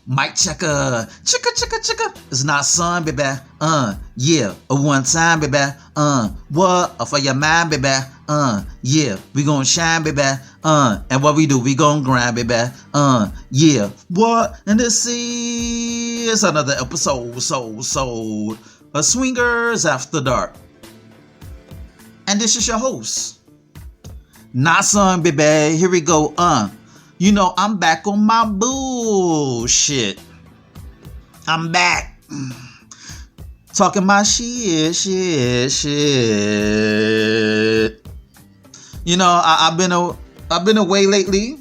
Mic checker, chicka. It's not son, baby. Yeah, a one time, baby. What for your mind, baby? Yeah, we gon' shine, baby. And what we do, we gon' grind, baby. Yeah, what? And this is another episode, of Swingers After Dark. And this is your host, not son, baby. Here we go. You know, I'm back on my bullshit. I'm back. Talking my shit. You know, I've been away lately.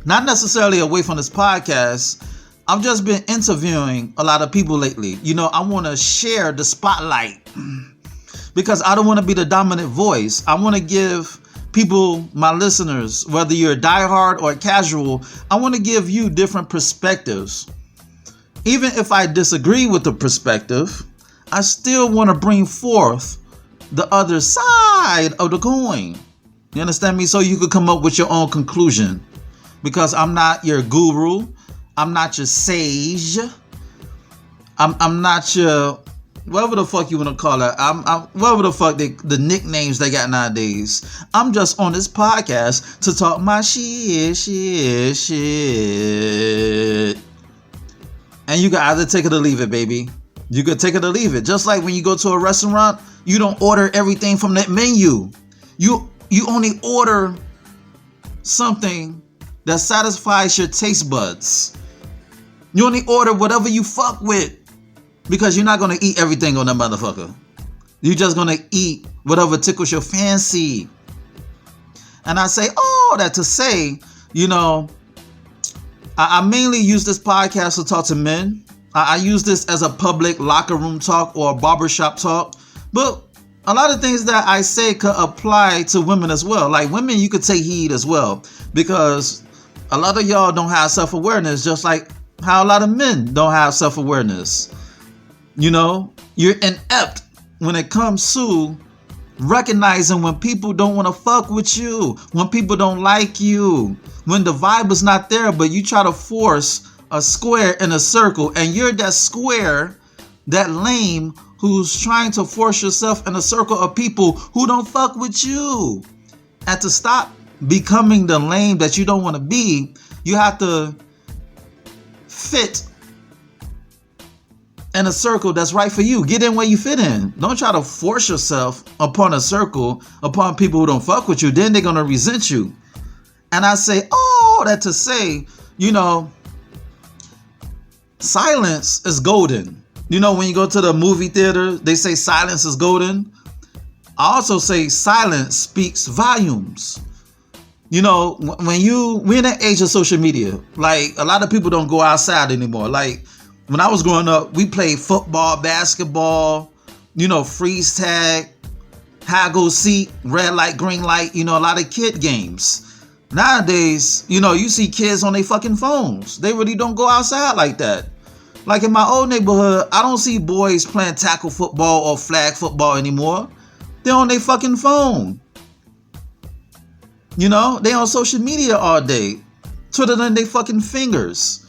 Not necessarily away from this podcast. I've just been interviewing a lot of people lately. You know, I want to share the spotlight because I don't want to be the dominant voice. I want to give people, my listeners, whether you're a diehard or a casual, I want to give you different perspectives. Even if I disagree with the perspective, I still want to bring forth the other side of the coin. You understand me? So you could come up with your own conclusion. Because I'm not your guru. I'm not your sage. I'm not your whatever the fuck you want to call it. I'm whatever the fuck the nicknames they got nowadays. I'm just on this podcast to talk my shit. And you can either take it or leave it, baby. You could take it or leave it. Just like when you go to a restaurant, you don't order everything from that menu. You only order something that satisfies your taste buds. You only order whatever you fuck with. Because you're not going to eat everything on that motherfucker. You're just going to eat whatever tickles your fancy. And I say all that to say, you know, I mainly use this podcast to talk to men. I use this as a public locker room talk or a barbershop talk. But a lot of things that I say could apply to women as well. Like women, you could take heed as well. Because a lot of y'all don't have self-awareness, just like how a lot of men don't have self-awareness. You know, you're inept when it comes to recognizing when people don't want to fuck with you, when people don't like you, when the vibe is not there, but you try to force a square in a circle and you're that square, that lame who's trying to force yourself in a circle of people who don't fuck with you. And to stop becoming the lame that you don't want to be, you have to fit in a circle that's right for you. Get in where you fit in. Don't try to force yourself upon a circle, upon people who don't fuck with you. Then they're going to resent you. And I say, oh, that to say, you know, silence is golden. You know, when you go to the movie theater, they say silence is golden. I also say silence speaks volumes. You know, we're in an age of social media. Like, a lot of people don't go outside anymore. Like, when I was growing up, we played football, basketball, you know, freeze tag, hide go seek, red light, green light, you know, a lot of kid games. Nowadays, you know, you see kids on their fucking phones. They really don't go outside like that. Like in my old neighborhood, I don't see boys playing tackle football or flag football anymore. They're on their fucking phone. You know, they on social media all day, twiddling their fucking fingers.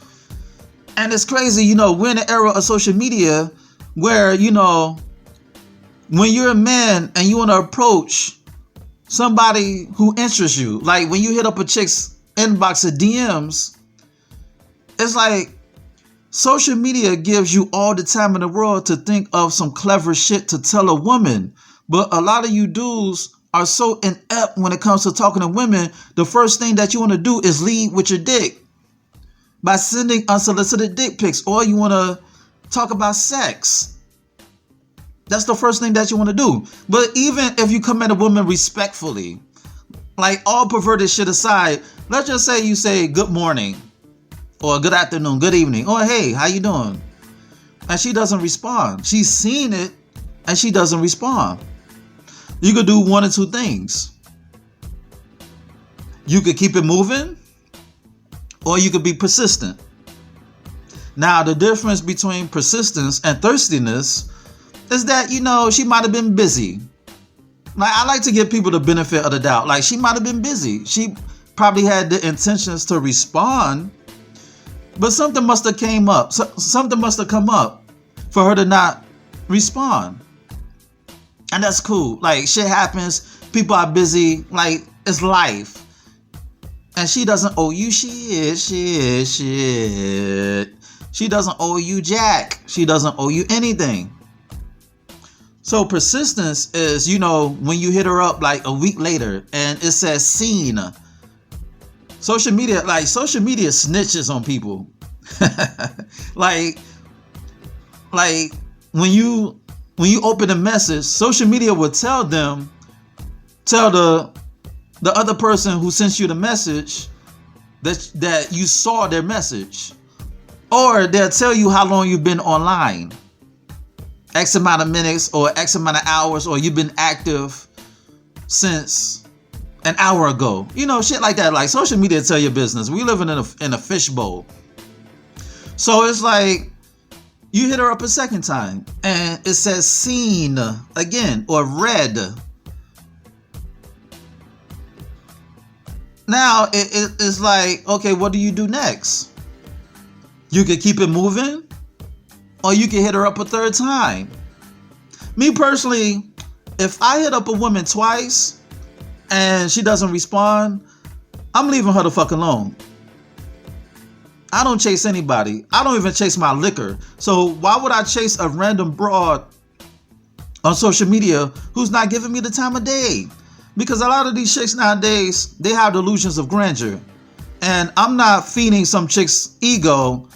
And it's crazy, you know, we're in an era of social media where, you know, when you're a man and you want to approach somebody who interests you, like when you hit up a chick's inbox of DMs, it's like social media gives you all the time in the world to think of some clever shit to tell a woman. But a lot of you dudes are so inept when it comes to talking to women. The first thing that you want to do is lead with your dick. By sending unsolicited dick pics, or you want to talk about sex. That's the first thing that you want to do. But even if you come at a woman respectfully, like all perverted shit aside, let's just say you say good morning, or good afternoon, good evening, or hey, how you doing? And she doesn't respond. She's seen it, and she doesn't respond. You could do one or two things. You could keep it moving, or you could be persistent. Now, the difference between persistence and thirstiness is that, you know, she might have been busy. Like, I like to give people the benefit of the doubt. Like, she might have been busy. She probably had the intentions to respond, But something must have came up. Something must have come up for her to not respond. And that's cool. Like, shit happens. People are busy. Like, it's life. And she doesn't owe you shit. She doesn't owe you jack. She doesn't owe you anything. So persistence is, when you hit her up like a week later and it says seen. Social media snitches on people. like when you open a message, social media will tell the other person who sent you the message that you saw their message. Or they'll tell you how long you've been online. X amount of minutes or X amount of hours, or you've been active since an hour ago. Shit like that. Like, social media tell your business. We live in a fishbowl. So it's like you hit her up a second time and it says seen again or read. Now it's like, okay, what do you do next? You could keep it moving, or you can hit her up a third time. Me personally, if I hit up a woman twice and she doesn't respond, I'm leaving her the fuck alone. I don't chase anybody. I don't even chase my liquor. So why would I chase a random broad on social media who's not giving me the time of day? Because a lot of these chicks nowadays, they have delusions of grandeur. And I'm not feeding some chick's ego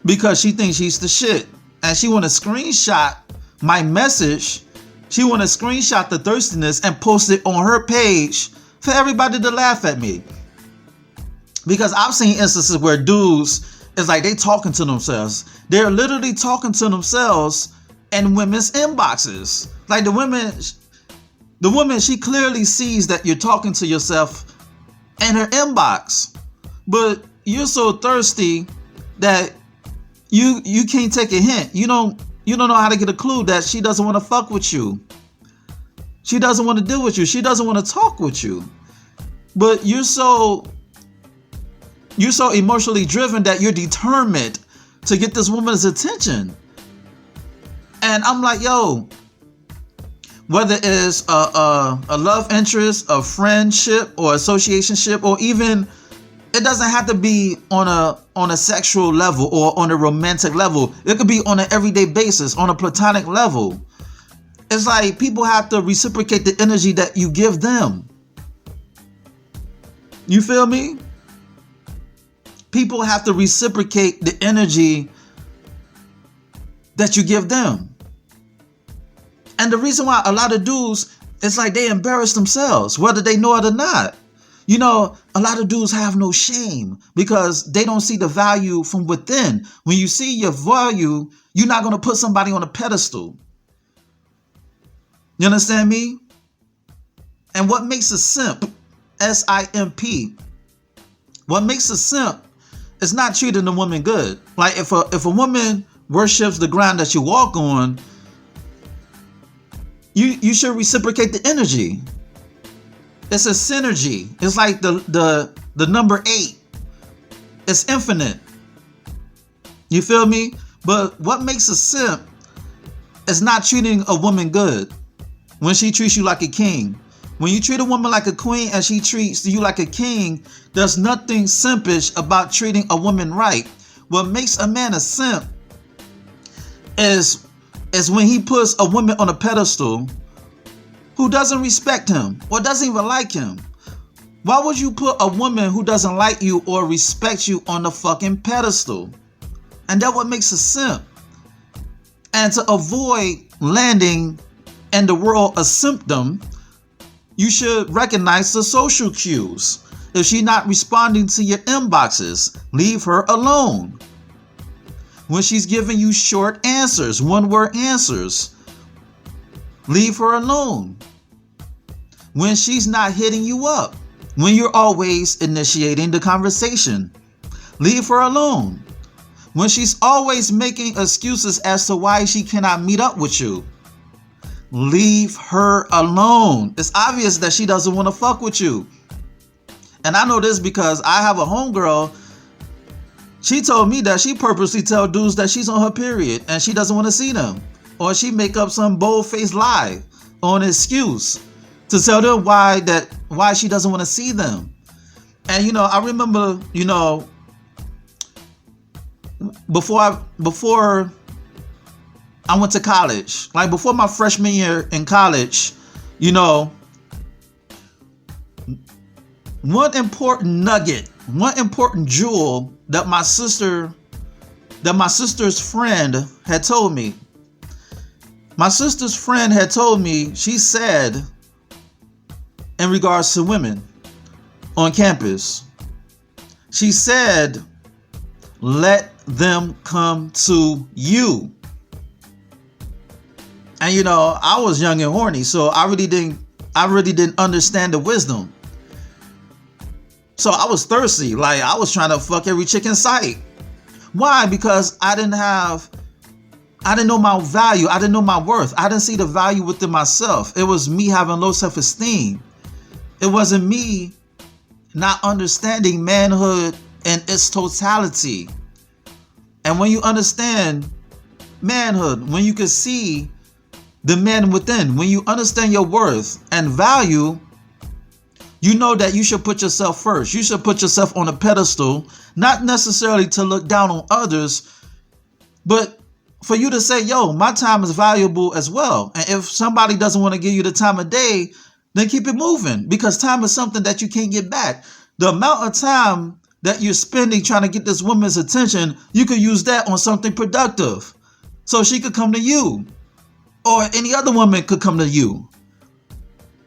because she thinks she's the shit. And she want to screenshot my message. She want to screenshot the thirstiness and post it on her page for everybody to laugh at me. Because I've seen instances where dudes, it's like they talking to themselves. They're literally talking to themselves in women's inboxes. Like the woman, she clearly sees that you're talking to yourself in her inbox. But you're so thirsty that you can't take a hint. You don't know how to get a clue that she doesn't want to fuck with you. She doesn't want to deal with you. She doesn't want to talk with you. But you're so emotionally driven that you're determined to get this woman's attention. And I'm like, yo, whether it's a love interest, a friendship, or associationship, or even it doesn't have to be on a sexual level or on a romantic level. It could be on an everyday basis, on a platonic level. It's like people have to reciprocate the energy that you give them. You feel me? People have to reciprocate the energy that you give them. And the reason why a lot of dudes, it's like they embarrass themselves, whether they know it or not. A lot of dudes have no shame because they don't see the value from within. When you see your value, you're not going to put somebody on a pedestal. You understand me? And what makes a simp, S-I-M-P, what makes a simp is not treating the woman good. Like if a woman worships the ground that you walk on, you should reciprocate the energy. It's a synergy. It's like the number 8. It's infinite. You feel me? But what makes a simp is not treating a woman good. When she treats you like a king. When you treat a woman like a queen and she treats you like a king, there's nothing simpish about treating a woman right. What makes a man a simp is when he puts a woman on a pedestal who doesn't respect him or doesn't even like him. Why would you put a woman who doesn't like you or respect you on the fucking pedestal? And that's what makes a simp. And to avoid landing in the world of symptom, you should recognize the social cues. If she's not responding to your inboxes, leave her alone. When she's giving you short answers, one-word answers, leave her alone. When she's not hitting you up, when you're always initiating the conversation, leave her alone. When she's always making excuses as to why she cannot meet up with you, leave her alone. It's obvious that she doesn't want to fuck with you. And I know this because I have a homegirl. She told me that she purposely tell dudes that she's on her period and she doesn't want to see them. Or she make up some bold-faced lie or an excuse to tell them why she doesn't want to see them. And I remember, before I went to college, like before my freshman year in college, one important nugget, one important jewel that my sister's friend had told me. My sister's friend had told me, she said, in regards to women on campus, she said, let them come to you. And I was young and horny, so I really didn't understand the wisdom. So I was thirsty, like I was trying to fuck every chick in sight. Why? Because I didn't know my value. I didn't know my worth. I didn't see the value within myself. It was me having low self-esteem. It wasn't me not understanding manhood in its totality. And when you understand manhood, when you can see the man within, when you understand your worth and value, you know that you should put yourself first. You should put yourself on a pedestal, not necessarily to look down on others, but for you to say, yo, my time is valuable as well. And if somebody doesn't want to give you the time of day, then keep it moving, because time is something that you can't get back. The amount of time that you're spending trying to get this woman's attention, you could use that on something productive. So she could come to you, or any other woman could come to you.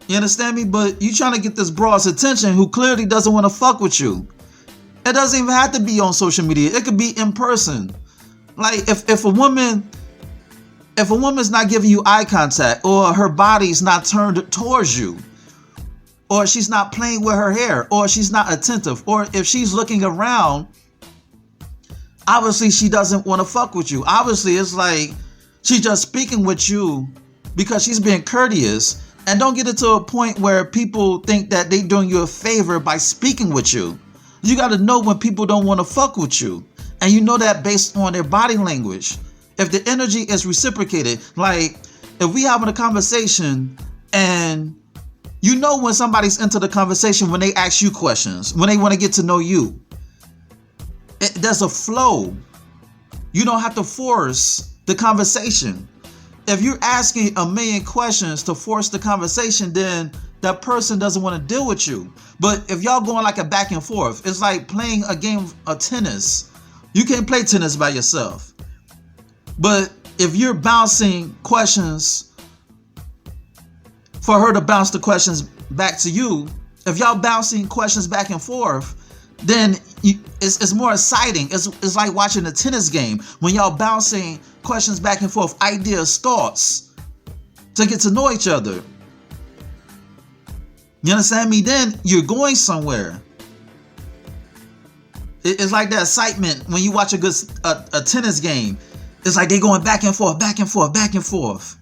You understand me? But you trying to get this broad's attention who clearly doesn't want to fuck with you. It doesn't even have to be on social media. It could be in person. Like if a woman's not giving you eye contact, or her body's not turned towards you, or she's not playing with her hair, or she's not attentive, or if she's looking around, obviously she doesn't want to fuck with you. Obviously it's like she's just speaking with you because she's being courteous. And don't get it to a point where people think that they doing you a favor by speaking with you. You got to know when people don't want to fuck with you. And you know that based on their body language. If the energy is reciprocated, like if we having a conversation and you know when somebody's into the conversation, when they ask you questions, when they want to get to know you, there's a flow. You don't have to force the conversation. If you're asking a million questions to force the conversation, then that person doesn't want to deal with you. But if y'all going like a back and forth, it's like playing a game of tennis. You can't play tennis by yourself. But if you're bouncing questions for her to bounce the questions back to you, if y'all bouncing questions back and forth, then it's more exciting. It's like watching a tennis game when y'all bouncing questions back and forth, ideas, thoughts, to get to know each other. You understand me? Then you're going somewhere. It's like that excitement when you watch a tennis game. It's like they going back and forth, back and forth, back and forth.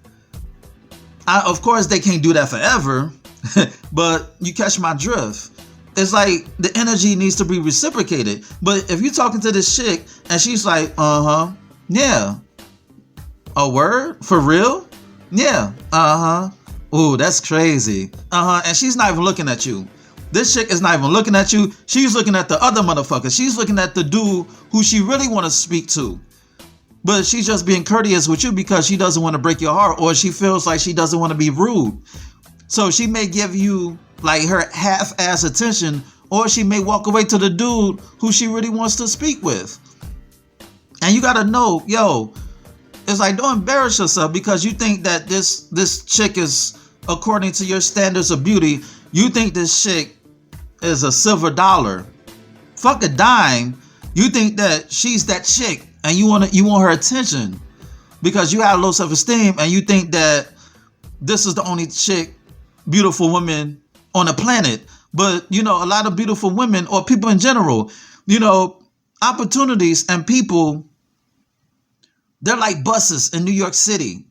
Of course, they can't do that forever, but you catch my drift. It's like the energy needs to be reciprocated. But if you're talking to this chick and she's like, yeah. A word? For real? Yeah. Ooh, that's crazy. And she's not even looking at you. This chick is not even looking at you. She's looking at the other motherfucker. She's looking at the dude who she really want to speak to. But she's just being courteous with you because she doesn't want to break your heart, or she feels like she doesn't want to be rude. So she may give you like her half-ass attention, or she may walk away to the dude who she really wants to speak with. And you gotta know, yo, it's like, don't embarrass yourself because you think that this chick is according to your standards of beauty. You think this chick is a silver dollar. Fuck a dime. You think that she's that chick and you want her attention because you have low self-esteem and you think that this is the only chick, beautiful woman on the planet. But, a lot of beautiful women, or people in general, opportunities and people, they're like buses in New York City.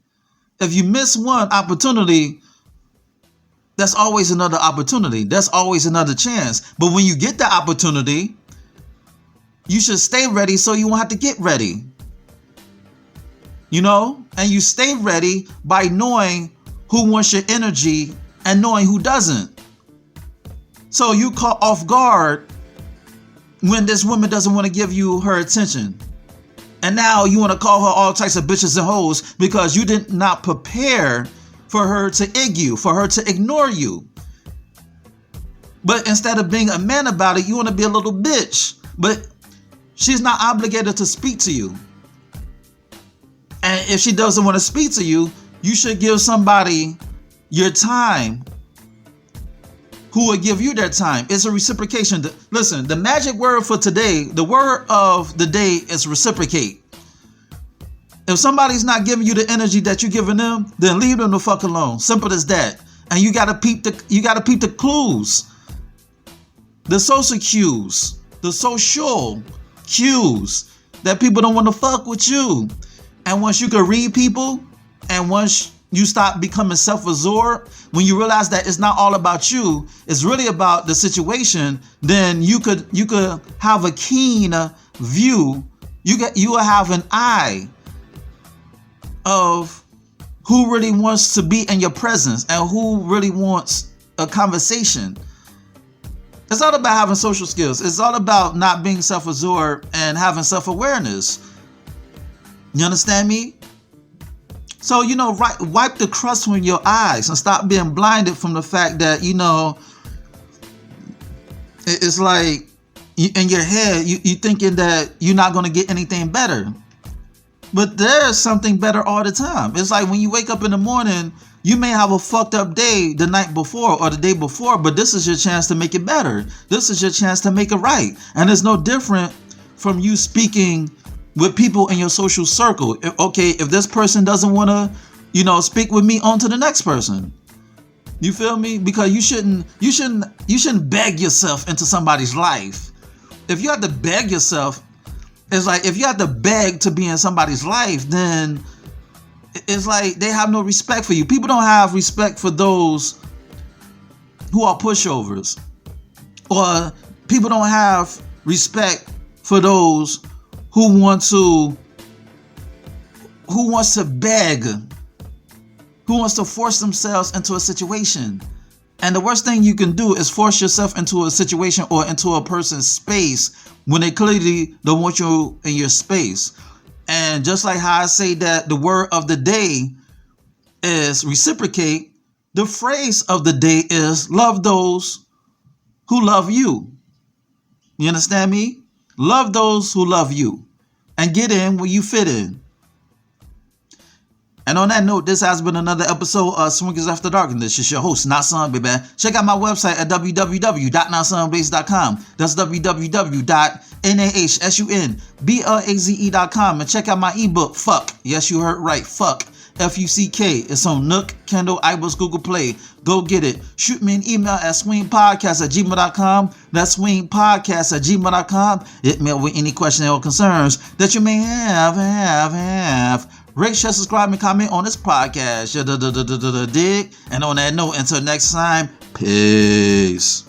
If you miss one opportunity, that's always another opportunity. That's always another chance. But when you get the opportunity, you should stay ready so you won't have to get ready. You know? And you stay ready by knowing who wants your energy and knowing who doesn't. So you caught off guard when this woman doesn't want to give you her attention. And now you want to call her all types of bitches and hoes because you did not prepare for her to egg you, for her to ignore you. But instead of being a man about it, you want to be a little bitch. But she's not obligated to speak to you. And if she doesn't want to speak to you, you should give somebody your time who will give you their time. It's a reciprocation. Listen, the magic word for today, the word of the day is reciprocate. If somebody's not giving you the energy that you're giving them, then leave them the fuck alone. Simple as that. And you gotta peep the clues. The social cues. The social cues that people don't want to fuck with you. And once you can read people, and once you stop becoming self-absorbed, when you realize that it's not all about you, it's really about the situation, then you could have a keen view. You will have an eye of who really wants to be in your presence and who really wants a conversation. It's all about having social skills. It's all about not being self-absorbed and having self-awareness. You understand me? So, wipe the crust from your eyes and stop being blinded from the fact that, it's like in your head, you thinking that you're not going to get anything better. But there's something better all the time. It's like when you wake up in the morning, you may have a fucked up day the night before or the day before, but this is your chance to make it better. This is your chance to make it right. And it's no different from you speaking with people in your social circle. If this person doesn't want to, speak with me, on to the next person. You feel me? Because you shouldn't beg yourself into somebody's life. If you have to beg yourself, it's like if you have to beg to be in somebody's life, then it's like they have no respect for you. People don't have respect for those who are pushovers, or people don't have respect for those who wants to beg, who wants to force themselves into a situation. And the worst thing you can do is force yourself into a situation or into a person's space when they clearly don't want you in your space. And just like how I say that the word of the day is reciprocate, the phrase of the day is love those who love you. You understand me? Love those who love you and get in where you fit in. And on that note, this has been another episode of Swingers After Dark. And this is your host, Not Son Baby. Check out my website at www.notsonblaze.com. That's www.nahsunblaze.com. And check out my ebook, Fuck. Yes, you heard right. Fuck. F-U-C-K. It's on Nook, Kindle, iBooks, Google Play. Go get it. Shoot me an email at swingpodcast@gmail.com. That's swingpodcast@gmail.com. Hit me up with any questions or concerns that you may have. Rate, share, subscribe, and comment on this podcast. Dig. And on that note, until next time, peace.